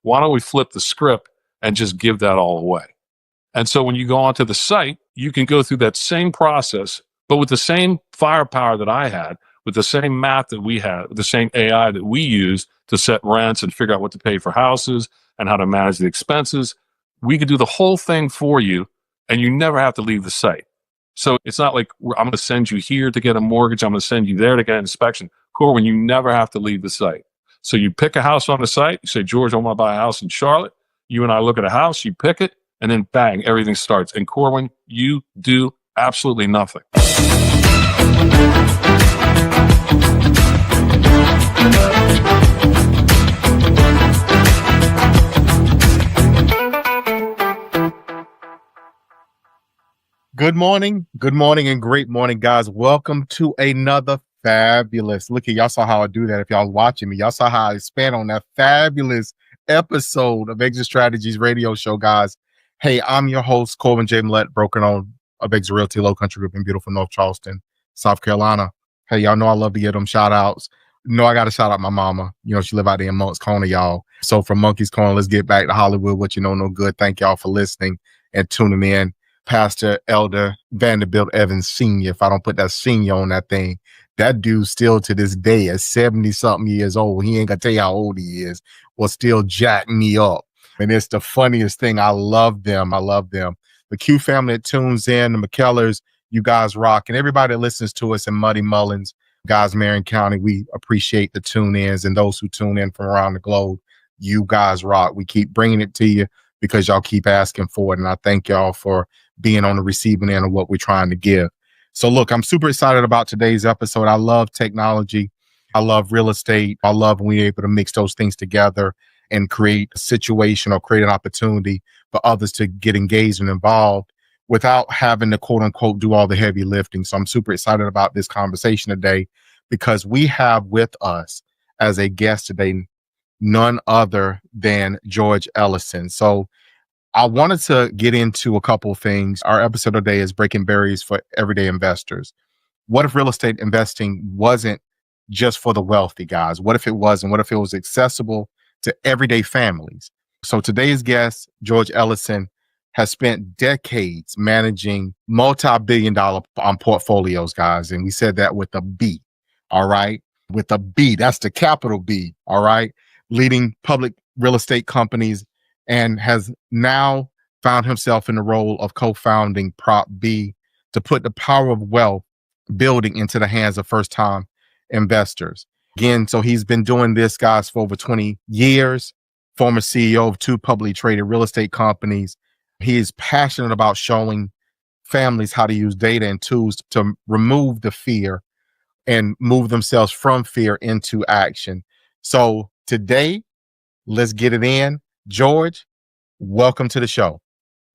Why don't we flip the script and just give that all away? And so when you go onto the site, you can go through that same process, but with the same firepower that I had, with the same math that we had, with the same AI that we use to set rents and figure out what to pay for houses and how to manage the expenses. We could do the whole thing for you, and you never have to leave the site. So it's not like I'm going to send you here to get a mortgage. I'm going to send you there to get an inspection. Corwyn, you never have to leave the site. So you pick a house on the site. You say, George, I want to buy a house in Charlotte. You and I look at a house, you pick it, and then bang, everything starts. And Corwyn, you do absolutely nothing. Good morning, and great morning, guys. Welcome to another fabulous. Look at y'all saw how I do that. If y'all watching me, y'all saw how I expand on that fabulous episode of Exit Strategies radio show, guys. Hey, I'm your host, Corwyn J, Melette, broker on of Exit Realty Low Country Group in beautiful North Charleston, South Carolina. Hey, y'all know I love to get them shout outs. I got to shout out my mama. She live out there in Monk's Corner, y'all. So from Monkey's Corner, let's get back to Hollywood. What you know, no good. Thank y'all for listening and tuning in. Pastor Elder Vanderbilt Evans Sr., if I don't put that senior on that thing, that dude still to this day at 70-something years old, he ain't gonna tell you how old he is, will still jack me up. And it's the funniest thing. I love them. The Q family that tunes in, the McKellers, you guys rock. And everybody that listens to us in Muddy Mullins, guys, Marion County, we appreciate the tune-ins, and those who tune in from around the globe, you guys rock. We keep bringing it to you because y'all keep asking for it. And I thank y'all for being on the receiving end of what we're trying to give. So look, I'm super excited about today's episode. I love technology. I love real estate. I love when we're able to mix those things together and create a situation or create an opportunity for others to get engaged and involved without having to quote unquote do all the heavy lifting. So I'm super excited about this conversation today because we have with us as a guest today, none other than George Ellison. So I wanted to get into a couple of things. Our episode today is breaking barriers for everyday investors. What if real estate investing wasn't just for the wealthy, guys? What if it wasn't? What if it was accessible to everyday families? So today's guest, George Ellison, has spent decades managing multi-billion-dollar portfolios, guys. And we said that with a B, all right? With a B, that's the capital B, all right? Leading public real estate companies, and has now found himself in the role of co-founding Prop B to put the power of wealth building into the hands of first-time investors. Again, so he's been doing this, guys, for over 20 years, former CEO of 2 publicly traded real estate companies. He is passionate about showing families how to use data and tools to remove the fear and move themselves from fear into action. So today, let's get it in. George, welcome to the show.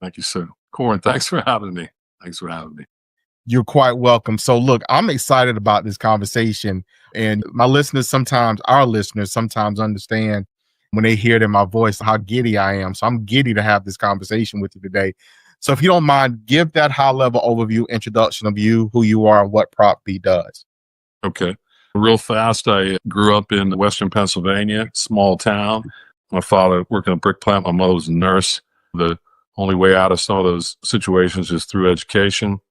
Thank you, sir. Corwyn, thanks for having me. You're quite welcome. So look, I'm excited about this conversation, and our listeners sometimes understand when they hear it in my voice how giddy I am. So I'm giddy to have this conversation with you today. So if you don't mind, give that high level overview, introduction of you, who you are, and what Prop B does. Okay. Real fast, I grew up in Western Pennsylvania, small town. My father worked in a brick plant. My mother was a nurse. The only way out of some of those situations is through education.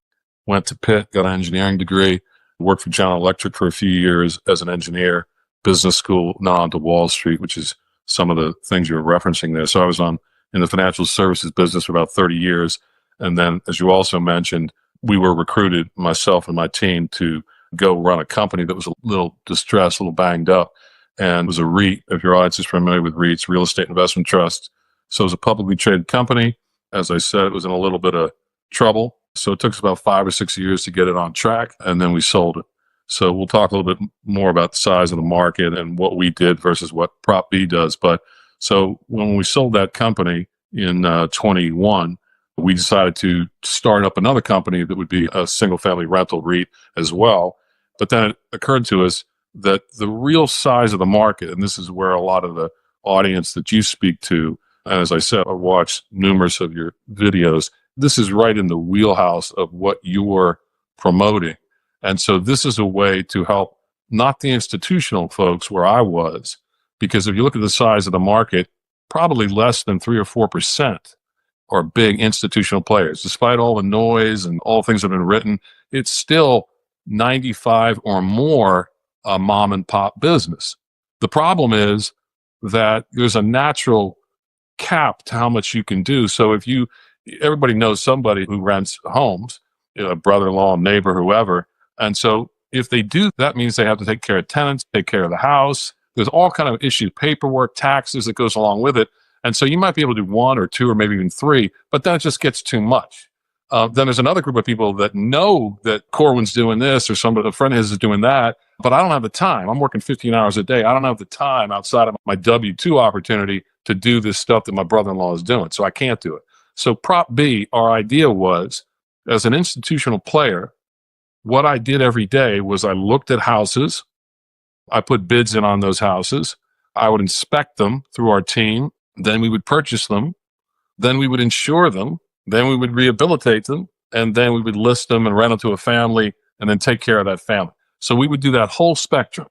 Went to Pitt, got an engineering degree, worked for General Electric for a few years as an engineer, business school, not onto Wall Street, which is some of the things you were referencing there. So I was in the financial services business for about 30 years. And then, as you also mentioned, we were recruited, myself and my team, to go run a company that was a little distressed, a little banged up. And it was a REIT, if your audience is familiar with REITs, Real Estate Investment Trust. So it was a publicly traded company. As I said, it was in a little bit of trouble. So it took us about 5 or 6 years to get it on track, and then we sold it. So we'll talk a little bit more about the size of the market and what we did versus what Prop B does. But so when we sold that company in 21, we decided to start up another company that would be a single-family rental REIT as well. But then it occurred to us that the real size of the market, and this is where a lot of the audience that you speak to, and as I said, I watched numerous of your videos, this is right in the wheelhouse of what you're promoting. And so this is a way to help not the institutional folks where I was, because if you look at the size of the market, probably less than 3 or 4% are big institutional players. Despite all the noise and all things that have been written, it's still 95 or more a mom and pop business. The problem is that there's a natural cap to how much you can do. So everybody knows somebody who rents homes, a brother-in-law, neighbor, whoever. And so if they do, that means they have to take care of tenants, take care of the house. There's all kind of issues, paperwork, taxes that goes along with it. And so you might be able to do 1 or 2 or maybe even 3, but then it just gets too much. Then there's another group of people that know that Corwyn's doing this or a friend of his is doing that, but I don't have the time. I'm working 15 hours a day. I don't have the time outside of my W-2 opportunity to do this stuff that my brother-in-law is doing. So I can't do it. So Prop B, our idea was, as an institutional player, what I did every day was I looked at houses. I put bids in on those houses. I would inspect them through our team. Then we would purchase them. Then we would insure them. Then we would rehabilitate them. And then we would list them and rent them to a family and then take care of that family. So we would do that whole spectrum.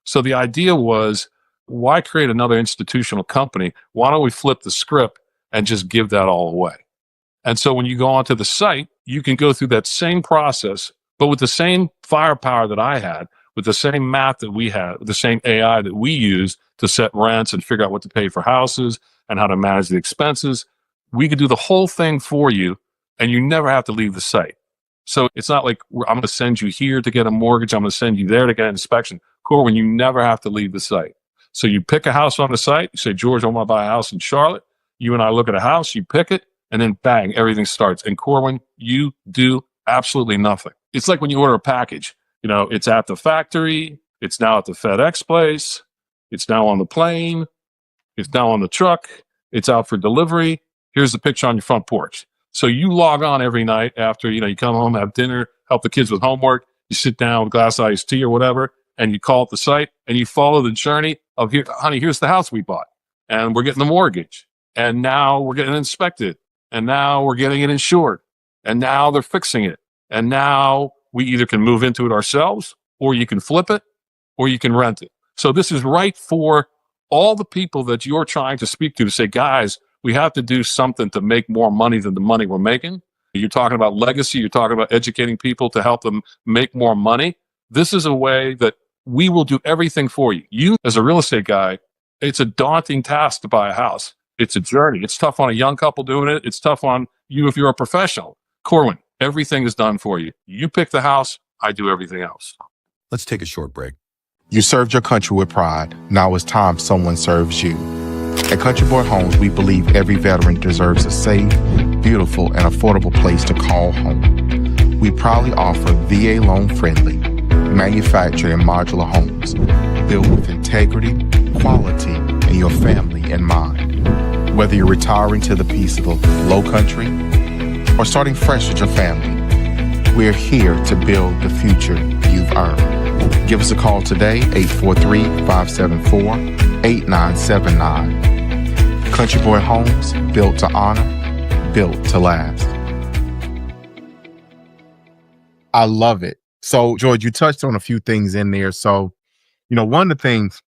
So the idea was, why create another institutional company? Why don't we flip the script and just give that all away? And so when you go onto the site, you can go through that same process, but with the same firepower that I had, with the same math that we had, with the same AI that we use to set rents and figure out what to pay for houses and how to manage the expenses. We could do the whole thing for you, and you never have to leave the site. So it's not like I'm going to send you here to get a mortgage. I'm going to send you there to get an inspection. Corwyn, you never have to leave the site. So you pick a house on the site. You say, George, I want to buy a house in Charlotte. You and I look at a house, you pick it, and then bang, everything starts. And Corwyn, you do absolutely nothing. It's like when you order a package. It's at the factory. It's now at the FedEx place. It's now on the plane. It's now on the truck. It's out for delivery. Here's the picture on your front porch. So you log on every night after, you come home, have dinner, help the kids with homework. You sit down with a glass of iced tea or whatever, and you call up the site and you follow the journey of, here, honey, here's the house we bought. And we're getting the mortgage. And now we're getting it inspected. And now we're getting it insured. And now they're fixing it. And now we either can move into it ourselves, or you can flip it, or you can rent it. So this is right for all the people that you're trying to speak to say, guys, we have to do something to make more money than the money we're making. You're talking about legacy. You're talking about educating people to help them make more money. This is a way that we will do everything for you. You, as a real estate guy, it's a daunting task to buy a house. It's a journey. It's tough on a young couple doing it. It's tough on you if you're a professional. Corwyn, everything is done for you. You pick the house. I do everything else. Let's take a short break. You served your country with pride. Now it's time someone serves you. At Country Boy Homes, we believe every veteran deserves a safe, beautiful, and affordable place to call home. We proudly offer VA loan-friendly, manufactured and modular homes built with integrity, quality, and your family in mind. Whether you're retiring to the peace of the low country or starting fresh with your family, we're here to build the future you've earned. Give us a call today, 843-574-8979. Country Boy Homes, built to honor, built to last. I love it. So, George, you touched on a few things in there. So, one of the things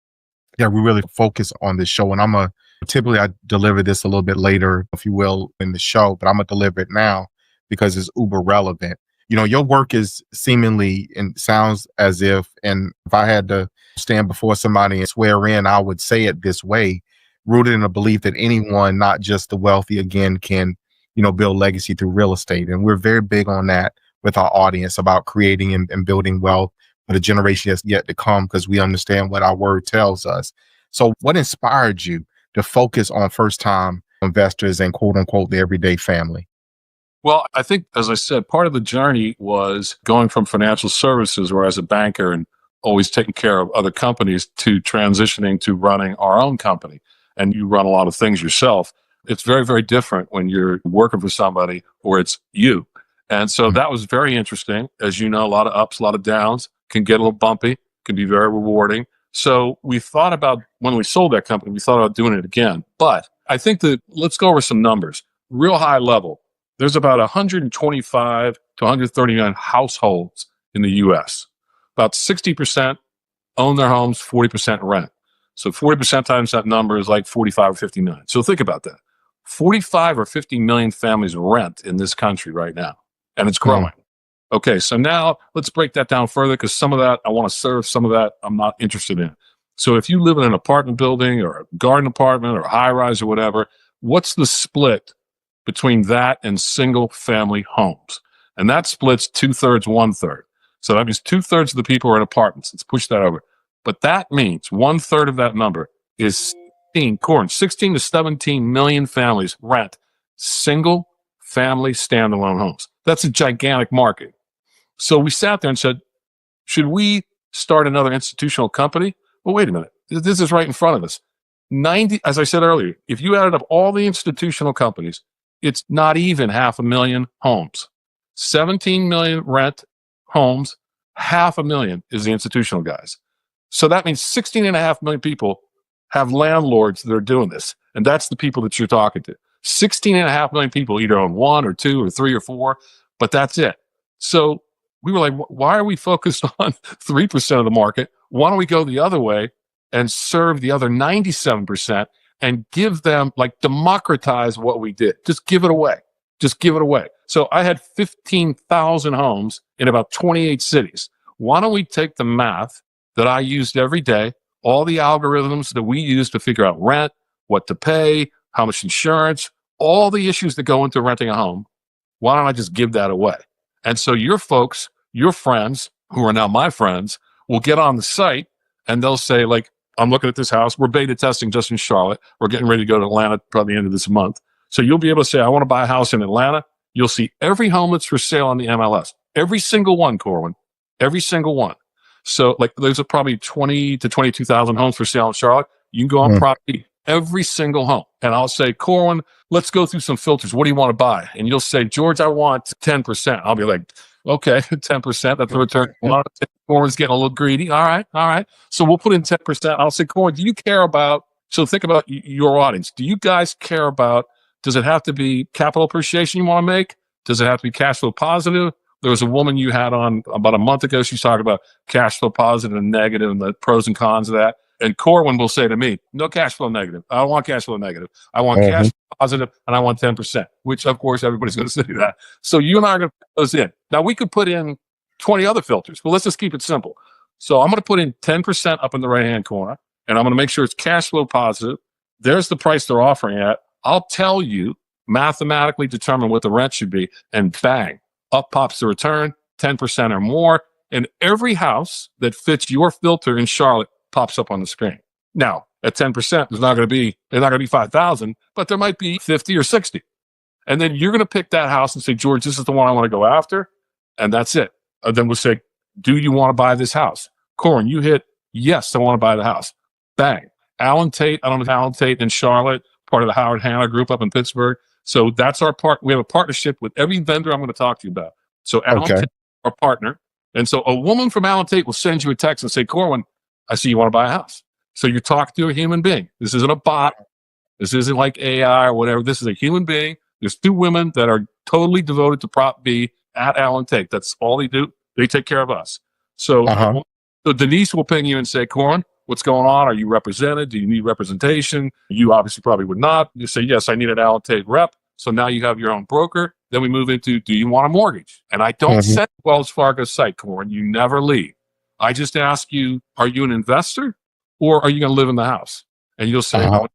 that we really focus on this show, and typically I deliver this a little bit later, if you will, in the show, but I'm going to deliver it now because it's uber relevant. Your work is seemingly and sounds as if I had to stand before somebody and swear in, I would say it this way, rooted in a belief that anyone, not just the wealthy, again, can, build legacy through real estate. And we're very big on that with our audience about creating and building wealth for the generation that's yet to come, because we understand what our word tells us. So what inspired you to focus on first-time investors and quote unquote the everyday family? Well, I think, as I said, part of the journey was going from financial services, where as a banker and always taking care of other companies, to transitioning to running our own company. And you run a lot of things yourself. It's very, very different when you're working for somebody or it's you. And so that was very interesting. As you know, a lot of ups, a lot of downs, can get a little bumpy, can be very rewarding. So we thought about, when we sold that company, we thought about doing it again. But I think that, let's go over some numbers. Real high level. There's about 125 to 139 households in the U.S. About 60% own their homes, 40% rent. So 40% times that number is like 45 or 50 million. So think about that. 45 or 50 million families rent in this country right now, and it's growing. Okay, so now let's break that down further, because some of that I want to serve, some of that I'm not interested in. So if you live in an apartment building or a garden apartment or a high rise or whatever, what's the split between that and single family homes? And that splits 2/3, 1/3. So that means 2/3 of the people are in apartments. Let's push that over. But that means 1/3 of that number is 16 to 17 million families rent single family standalone homes. That's a gigantic market. So we sat there and said, should we start another institutional company? Well, wait a minute. This is right in front of us. 90, as I said earlier, if you added up all the institutional companies, it's not even 500,000 homes. 17 million rent homes, 500,000 is the institutional guys. So that means 16.5 million people have landlords that are doing this. And that's the people that you're talking to. 16.5 million people either own 1 or 2 or 3 or 4, but that's it. So we were like, why are we focused on 3% of the market? Why don't we go the other way and serve the other 97% and give them, like, democratize what we did? Just give it away. Just give it away. So I had 15,000 homes in about 28 cities. Why don't we take the math that I used every day, all the algorithms that we use to figure out rent, what to pay, how much insurance, all the issues that go into renting a home? Why don't I just give that away? And so your folks, your friends, who are now my friends, will get on the site and they'll say, like, I'm looking at this house. We're beta testing just in Charlotte. We're getting ready to go to Atlanta probably the end of this month. So you'll be able to say, I want to buy a house in Atlanta. You'll see every home that's for sale on the MLS. Every single one, Corwyn. Every single one. So, like, there's probably 20 to 22,000 homes for sale in Charlotte. You can go on property, every single home. And I'll say, Corwyn, let's go through some filters. What do you want to buy? And you'll say, George, I want 10%. I'll be like, okay, 10%. That's the return. Corwyn's getting a little greedy. All right. So we'll put in 10%. I'll say, Corwyn, do you care about, so think about your audience. Do you guys care about, does it have to be capital appreciation you want to make? Does it have to be cash flow positive? There was a woman you had on about a month ago. She's talking about cash flow positive and negative and the pros and cons of that. And Corwyn will say to me, no cash flow negative. I don't want cash flow negative. I want cash flow positive, and I want 10%, which, of course, everybody's going to say that. So you and I are going to put those in. Now, we could put in 20 other filters, but let's just keep it simple. So I'm going to put in 10% up in the right-hand corner, and I'm going to make sure it's cash flow positive. There's the price they're offering at. I'll tell you, mathematically determine what the rent should be, and bang, up pops the return, 10% or more. And every house that fits your filter in Charlotte pops up on the screen. Now, at 10%, they're not going to be 5,000, but there might be 50 or 60. And then you're going to pick that house and say, George, this is the one I want to go after. And that's it. And then we'll say, do you want to buy this house? Corwyn, you hit, yes, I want to buy the house. Bang. Alan Tate, I don't know, Alan Tate in Charlotte, part of the Howard Hanna group up in Pittsburgh. So that's our part. We have a partnership with every vendor I'm going to talk to you about. So Alan Tate, our partner. And so a woman from Alan Tate will send you a text and say, Corwyn, I see you want to buy a house. So you're talking to a human being. This isn't a bot. This isn't like AI or whatever. This is a human being. There's 2 women that are totally devoted to Prop B at Alan Tate. That's all they do. They take care of us. So, so Denise will ping you and say, Corwyn, what's going on? Are you represented? Do you need representation? You obviously probably would not. You say, yes, I need an Alan Tate rep. So now you have your own broker. Then we move into, do you want a mortgage? And I don't send Wells Fargo's site, Corwyn. You never leave. I just ask you, are you an investor or are you going to live in the house? And you'll say, no,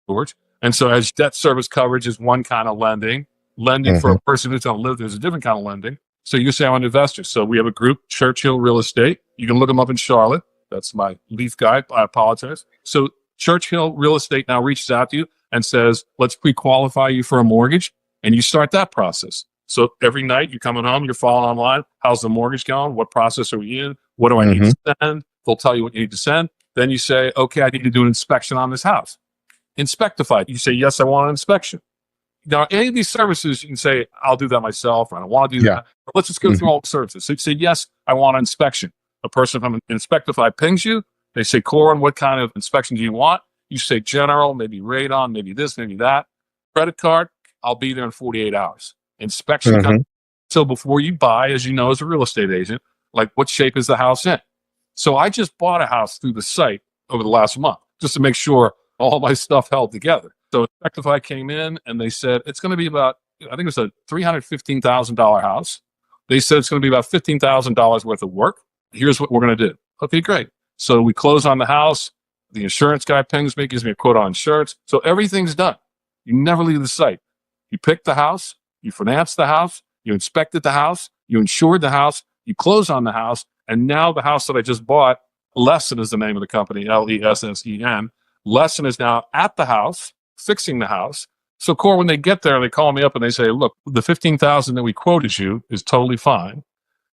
George. And so as debt service coverage is one kind of lending for a person who's going to live, there's a different kind of lending. So you say, I'm an investor. So we have a group, Churchill Real Estate. You can look them up in Charlotte. That's my leaf guy. I apologize. So Churchill Real Estate now reaches out to you and says, let's pre-qualify you for a mortgage. And you start that process. So every night you're coming home, you're following online. How's the mortgage going? What process are we in? What do I need to send? They'll tell you what you need to send. Then you say, okay, I need to do an inspection on this house. Inspectify. You say, yes, I want an inspection. Now, any of these services, you can say, I'll do that myself, or I don't want to do that. But let's just go through all the services. So you say, yes, I want an inspection. A person from Inspectify pings you. They say, Corwyn, what kind of inspection do you want? You say general, maybe radon, maybe this, maybe that. Credit card, I'll be there in 48 hours. Inspection comes. So before you buy, as you know, as a real estate agent, like, what shape is the house in? So I just bought a house through the site over the last month. just to make sure all my stuff held together. So Expectify came in and they said, it's going to be about, I think it was a $315,000 house. They said it's going to be about $15,000 worth of work. Here's what we're going to do. Okay, great. So we close on the house. The insurance guy pings me, gives me a quote on insurance. So everything's done. You never leave the site. You pick the house, you finance the house, you inspected the house, you insured the house, you close on the house, and now the house that I just bought, Lesson is the name of the company, Lessen. Lesson is now at the house, fixing the house. So Core, when they get there, they call me up and they say, look, the $15,000 that we quoted you is totally fine.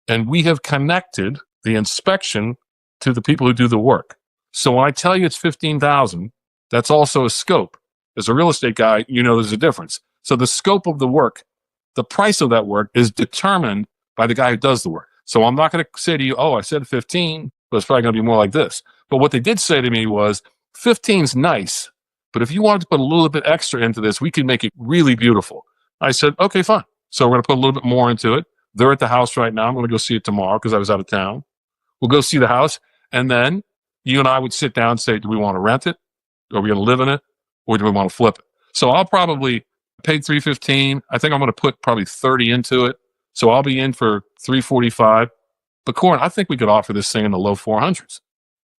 And we have connected the inspection to the people who do the work. So when I tell you it's $15,000, that's also a scope. As a real estate guy, you know there's a difference. So the scope of the work, the price of that work is determined by the guy who does the work. So I'm not going to say to you, oh, I said 15, but it's probably going to be more like this. But what they did say to me was 15's nice, but if you wanted to put a little bit extra into this, we can make it really beautiful. I said, okay, fine. So we're going to put a little bit more into it. They're at the house right now. I'm going to go see it tomorrow because I was out of town. We'll go see the house. And then you and I would sit down and say, do we want to rent it? Are we going to live in it? Or do we want to flip it? So I'll probably pay $315. I think I'm going to put probably 30 into it. So I'll be in for $345. But Corwyn, I think we could offer this thing in the low 400s.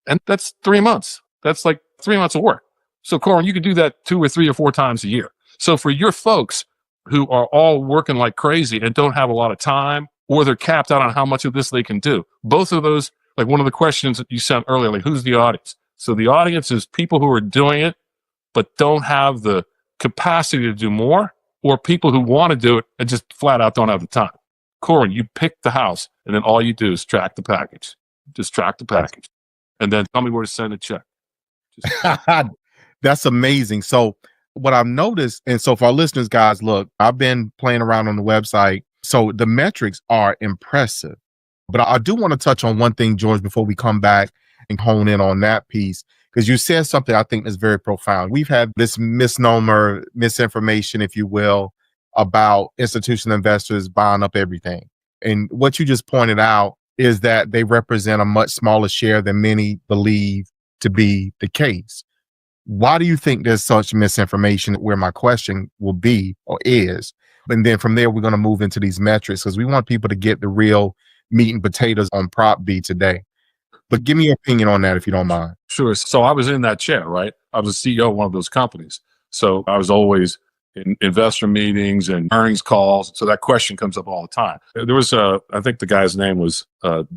And that's 3 months. That's like 3 months of work. So Corwyn, you could do that 2 or 3 or 4 times a year. So for your folks who are all working like crazy and don't have a lot of time, or they're capped out on how much of this they can do, both of those, like one of the questions that you sent earlier, like who's the audience? So the audience is people who are doing it, but don't have the capacity to do more, or people who want to do it and just flat out don't have the time. Corwyn, you pick the house, and then all you do is track the package. Just track the package. And then tell me where to send a check. That's amazing. So what I've noticed, and so for our listeners, guys, look, I've been playing around on the website. So the metrics are impressive. But I do want to touch on one thing, George, before we come back and hone in on that piece, because you said something I think is very profound. We've had this misnomer, misinformation, if you will, about institutional investors buying up everything. And what you just pointed out is that they represent a much smaller share than many believe to be the case. Why do you think there's such misinformation? Where my question will be or is. And then from there, we're going to move into these metrics because we want people to get the real meat and potatoes on Prop B today. But give me your opinion on that if you don't mind. Sure. So I was in that chair, right? I was the CEO of one of those companies. So I was always in investor meetings and earnings calls. So that question comes up all the time. There was I think the guy's name was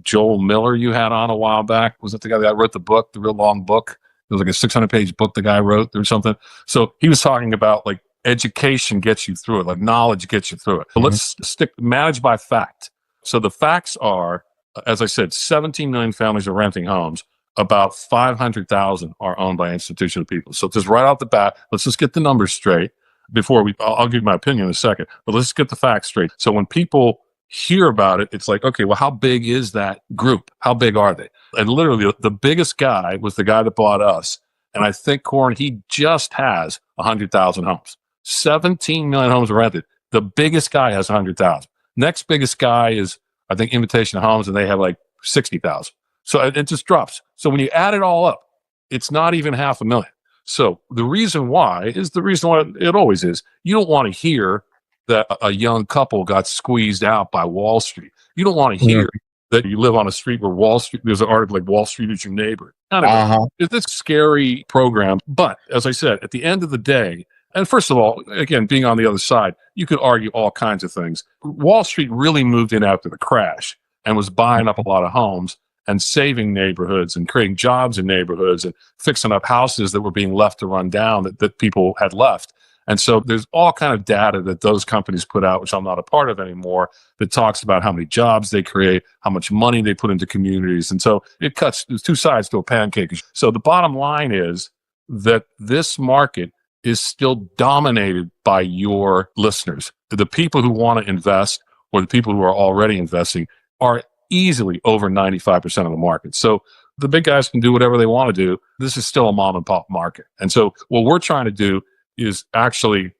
Joel Miller you had on a while back. Was that the guy that wrote the book, the real long book? It was like a 600-page book the guy wrote or something. So he was talking about like education gets you through it, like knowledge gets you through it. But let's stick managed by fact. So the facts are, as I said, 17 million families are renting homes. About 500,000 are owned by institutional people. So just right off the bat, let's just get the numbers straight before I'll give you my opinion in a second, but let's get the facts straight. So when people hear about it, it's like, okay, well, how big is that group? How big are they? And literally the biggest guy was the guy that bought us. And I think, Corwyn, he just has 100,000 homes. 17 million homes are rented. The biggest guy has 100,000. Next biggest guy is, I think, Invitation Homes, and they have like 60,000. So it just drops. So when you add it all up, it's not even 500,000. So the reason why is the reason why it always is. You don't want to hear that a young couple got squeezed out by Wall Street. You don't want to hear that you live on a street where Wall Street, there's an article like Wall Street is your neighbor. It's a scary program. But as I said, at the end of the day, and first of all, again, being on the other side, you could argue all kinds of things. Wall Street really moved in after the crash and was buying up a lot of homes and saving neighborhoods and creating jobs in neighborhoods and fixing up houses that were being left to run down that people had left. And so there's all kind of data that those companies put out, which I'm not a part of anymore, that talks about how many jobs they create, how much money they put into communities. And so there's two sides to a pancake. So the bottom line is that this market is still dominated by your listeners. The people who want to invest or the people who are already investing are easily over 95% of the market. So the big guys can do whatever they want to do. This is still a mom and pop market. And so what we're trying to do is actually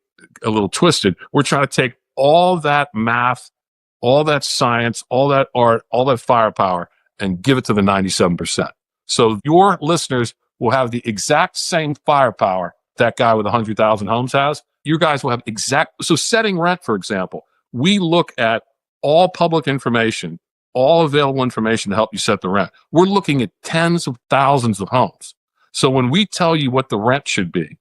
a little twisted. We're trying to take all that math, all that science, all that art, all that firepower, and give it to the 97%. So your listeners will have the exact same firepower that guy with 100,000 homes has. Your guys will have so setting rent, for example, we look at all public information, all available information to help you set the rent. We're looking at tens of thousands of homes. So when we tell you what the rent should be,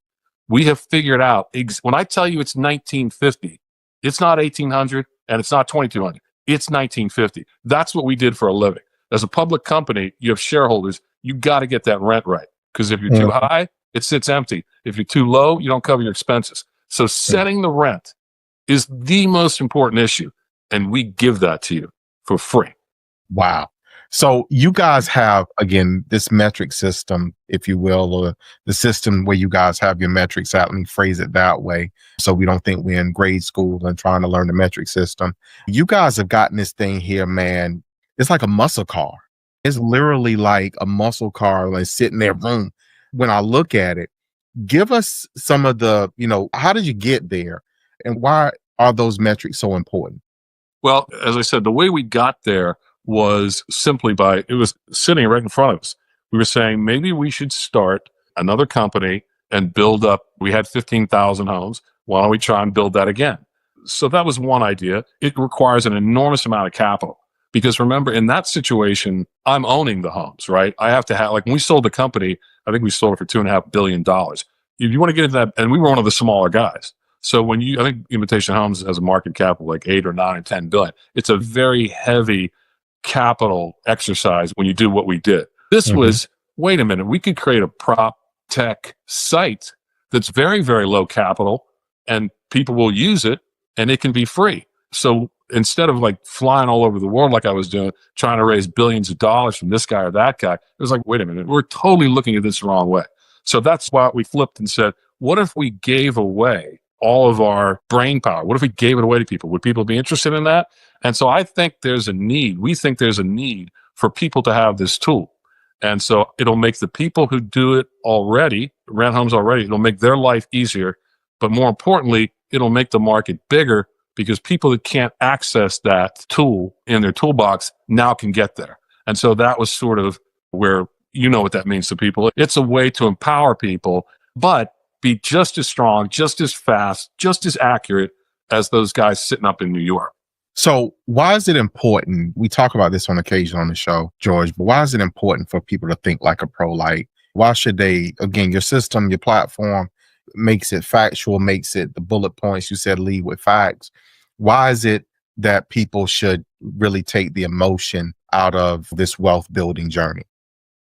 we have figured out, when I tell you it's 1950, it's not 1800 and it's not 2200. It's 1950. That's what we did for a living. As a public company, you have shareholders. You got to get that rent right. Because if you're too high, it sits empty. If you're too low, you don't cover your expenses. So setting the rent is the most important issue. And we give that to you for free. Wow. So you guys have, again, this metric system, if you will, or the system where you guys have your metrics out. Let me phrase it that way, so we don't think we're in grade school and trying to learn the metric system. You guys have gotten this thing here, man. It's like a muscle car. It's literally like a muscle car, like sitting there, boom. When I look at it, give us some of the, how did you get there? And why are those metrics so important? Well, as I said, the way we got there was simply it was sitting right in front of us. We were saying, maybe we should start another company and build up. We had 15,000 homes. Why don't we try and build that again? So that was one idea. It requires an enormous amount of capital because remember, in that situation, I'm owning the homes, right? I have to have, like when we sold the company, I think we sold it for $2.5 billion. If you want to get into that, and we were one of the smaller guys. So I think Invitation Homes has a market cap of like 8 or 9 or 10 billion. It's a very heavy capital exercise when you do what we did. This was, wait a minute, we could create a prop tech site that's very, very low capital and people will use it and it can be free. So instead of like flying all over the world like I was doing, trying to raise billions of dollars from this guy or that guy, it was like, wait a minute, we're totally looking at this the wrong way. So that's why we flipped and said, what if we gave away all of our brain power? What if we gave it away to people? Would people be interested in that? And so I think there's a need. We think there's a need for people to have this tool. And so it'll make the people who do it already, rent homes already, it'll make their life easier. But more importantly, it'll make the market bigger because people that can't access that tool in their toolbox now can get there. And so that was sort of where, what that means to people. It's a way to empower people, but be just as strong, just as fast, just as accurate as those guys sitting up in New York. So why is it important? We talk about this on occasion on the show, George, but why is it important for people to think like a pro? Like, why should they, again, your system, your platform makes it factual, makes it the bullet points you said, lead with facts. Why is it that people should really take the emotion out of this wealth building journey?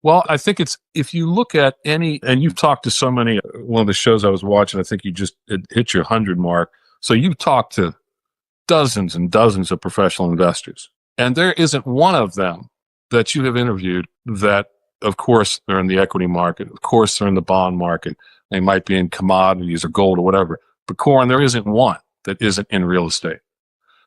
Well, I think if you look at and you've talked to so many, one of the shows I was watching, I think you just hit your 100 mark. So you've talked to dozens and dozens of professional investors, and there isn't one of them that you have interviewed that, of course, they're in the equity market. Of course, they're in the bond market. They might be in commodities or gold or whatever. But Corwyn, there isn't one that isn't in real estate.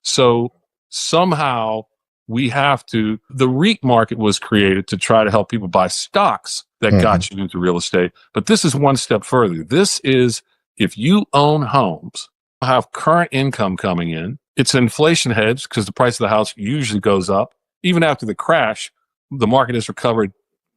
So somehow the REIT market was created to try to help people buy stocks that got you into real estate. But this is one step further. This is, if you own homes, have current income coming in, it's an inflation hedge because the price of the house usually goes up. Even after the crash, the market has recovered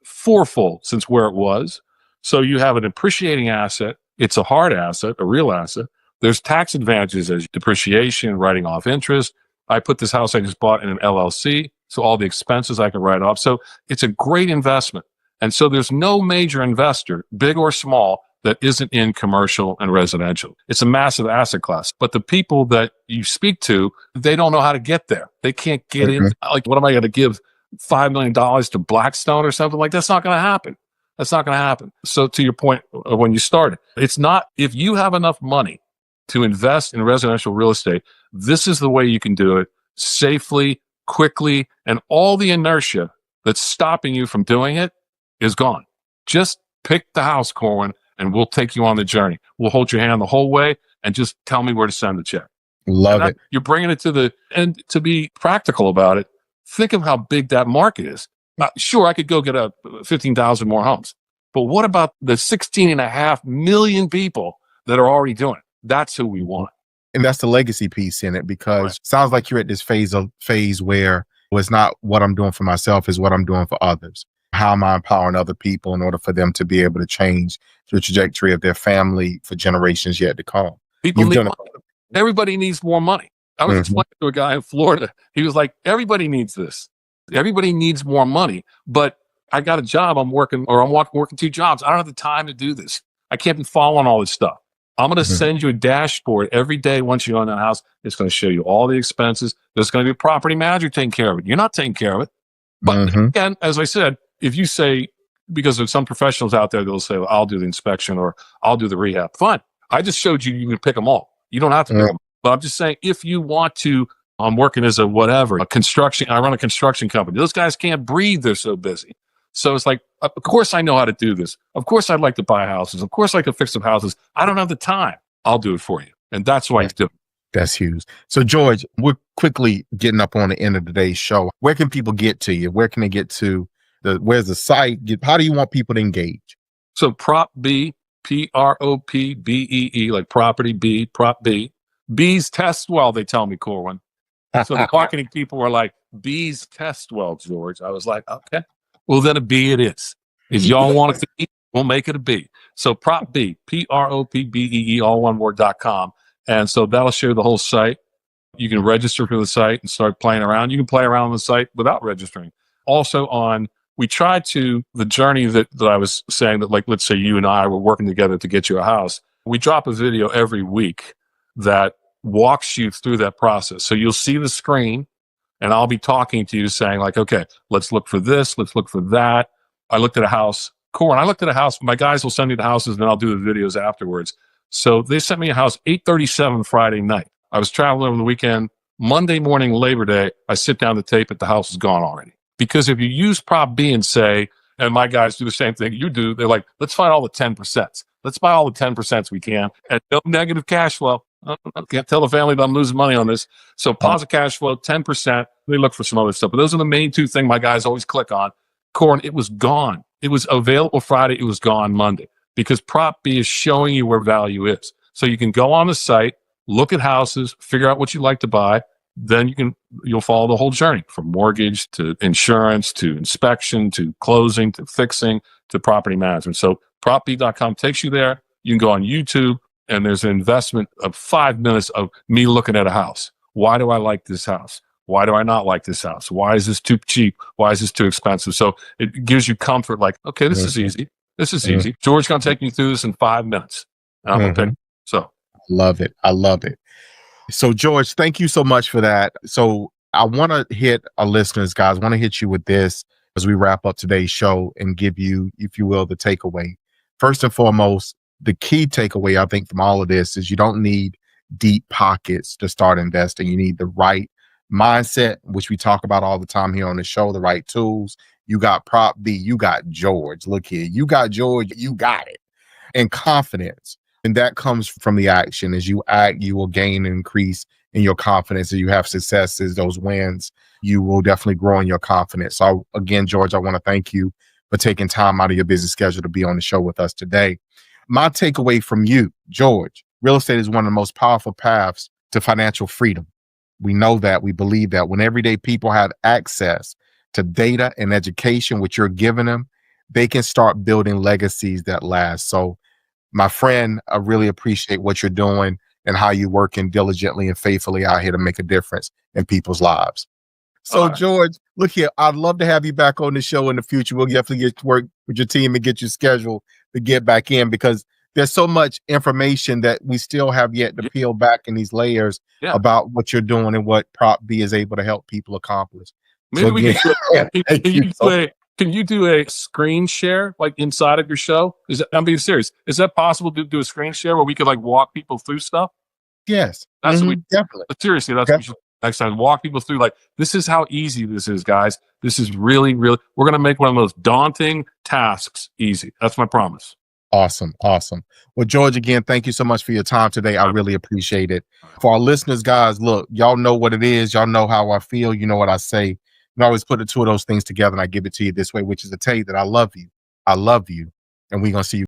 fourfold since where it was. So you have an appreciating asset. It's a hard asset, a real asset. There's tax advantages as depreciation, writing off interest. I put this house I just bought in an LLC, so all the expenses I can write off. So it's a great investment. And so there's no major investor, big or small, that isn't in commercial and residential. It's a massive asset class. But the people that you speak to, they don't know how to get there. They can't get in. Like, what am I going to give $5 million to Blackstone or something? Like, that's not going to happen. That's not going to happen. So to your point when you started, it's not, if you have enough money to invest in residential real estate, this is the way you can do it safely, quickly, and all the inertia that's stopping you from doing it is gone. Just pick the house, Corwyn, and we'll take you on the journey. We'll hold your hand the whole way and just tell me where to send the check. Love it. You're bringing it and to be practical about it, think of how big that market is. Now, sure, I could go get 15,000 more homes, but what about the 16.5 million people that are already doing it? That's who we want. And that's the legacy piece in it, because it sounds like you're at this phase where it's not what I'm doing for myself, is what I'm doing for others. How am I empowering other people in order for them to be able to change the trajectory of their family for generations yet to come? People You've need done it. money. Everybody needs more money. I was Mhm. explaining to a guy in Florida. He was like, everybody needs this. Everybody needs more money, but I got a job. I'm working, or working 2 jobs. I don't have the time to do this. I can't be following all this stuff. I'm going to Mhm. send you a dashboard every day once you own that house. It's going to show you all the expenses. There's going to be a property manager taking care of it. You're not taking care of it. But Mhm. again, as I said, if you say, because there's some professionals out there, they'll say, well, I'll do the inspection or I'll do the rehab. Fine. I just showed you can pick them all. You don't have to pick Mhm. them. But I'm just saying, if you want to, I'm working as a whatever, I run a construction company. Those guys can't breathe. They're so busy. So it's like, of course I know how to do this. Of course I'd like to buy houses. Of course I could fix some houses. I don't have the time. I'll do it for you. And that's why you do it. That's huge. So, George, we're quickly getting up on the end of today's show. Where can people get to you? Where can they get to where's the site? How do you want people to engage? So Prop B, PROPBEE, like property B, Prop B. Bees test well, they tell me, Corwyn. So the marketing people were like, bees test well, George. I was like, okay, well, then a B it is. If y'all want it to be, we'll make it a B. So Prop B, PROPBEE, all one word.com. And so that'll show you the whole site. You can register for the site and start playing around. You can play around on the site without registering. Also we tried the journey that I was saying that, like, let's say you and I were working together to get you a house. We drop a video every week that walks you through that process. So you'll see the screen and I'll be talking to you saying like, okay, let's look for this. Let's look for that. I looked at a house. Cool. And I looked at a house. My guys will send me the houses and then I'll do the videos afterwards. So they sent me a house 8:37 Friday night. I was traveling over the weekend. Monday morning, Labor Day, I sit down to tape it. The house is gone already. Because if you use Prop B and say, and my guys do the same thing you do, they're like, let's find all the 10%. Let's buy all the 10% we can and no negative cash flow. I can't tell the family that I'm losing money on this. So positive cash flow, 10%. They look for some other stuff. But those are the main 2 things my guys always click on. Corn, it was gone. It was available Friday. It was gone Monday because Prop B is showing you where value is. So you can go on the site, look at houses, figure out what you like to buy. Then you'll follow the whole journey from mortgage to insurance to inspection to closing to fixing to property management. So propb.com takes you there. You can go on YouTube and there's an investment of 5 minutes of me looking at a house. Why do I like this house? Why do I not like this house? Why is this too cheap? Why is this too expensive? So it gives you comfort like, okay, this is easy. This is easy. George's going to take you through this in 5 minutes. And I'm going to pick. So love it. I love it. So, George, thank you so much for that. So I want to hit our listeners, guys, I want to hit you with this as we wrap up today's show and give you, if you will, the takeaway. First and foremost, the key takeaway, I think, from all of this is you don't need deep pockets to start investing. You need the right mindset, which we talk about all the time here on the show, the right tools. You got Prop B, you got George. Look here, you got George, you got it. And confidence. And that comes from the action. As you act, you will gain and increase in your confidence. As you have successes, those wins, you will definitely grow in your confidence. So again, George, I want to thank you for taking time out of your busy schedule to be on the show with us today. My takeaway from you, George, real estate is one of the most powerful paths to financial freedom. We know that, we believe that when everyday people have access to data and education, which you're giving them, they can start building legacies that last. So my friend, I really appreciate what you're doing and how you're working diligently and faithfully out here to make a difference in people's lives. So, George, look here, I'd love to have you back on the show in the future. We'll definitely get to work with your team and get your schedule to get back in because there's so much information that we still have yet to peel back in these layers about what you're doing and what Prop B is able to help people accomplish. Maybe so we can you do a screen share like inside of your show? I'm being serious. Is that possible to do a screen share where we could like walk people through stuff? Yes, that's what we definitely. But seriously, that's what we should next time. Walk people through like this is how easy this is, guys. This is really, really. We're gonna make one of the most daunting tasks easy. That's my promise. Awesome. Awesome. Well, George, again, thank you so much for your time today. I really appreciate it. For our listeners, guys, look, y'all know what it is. Y'all know how I feel. You know what I say. And I always put the 2 of those things together and I give it to you this way, which is to tell you that I love you. I love you. And we're going to see you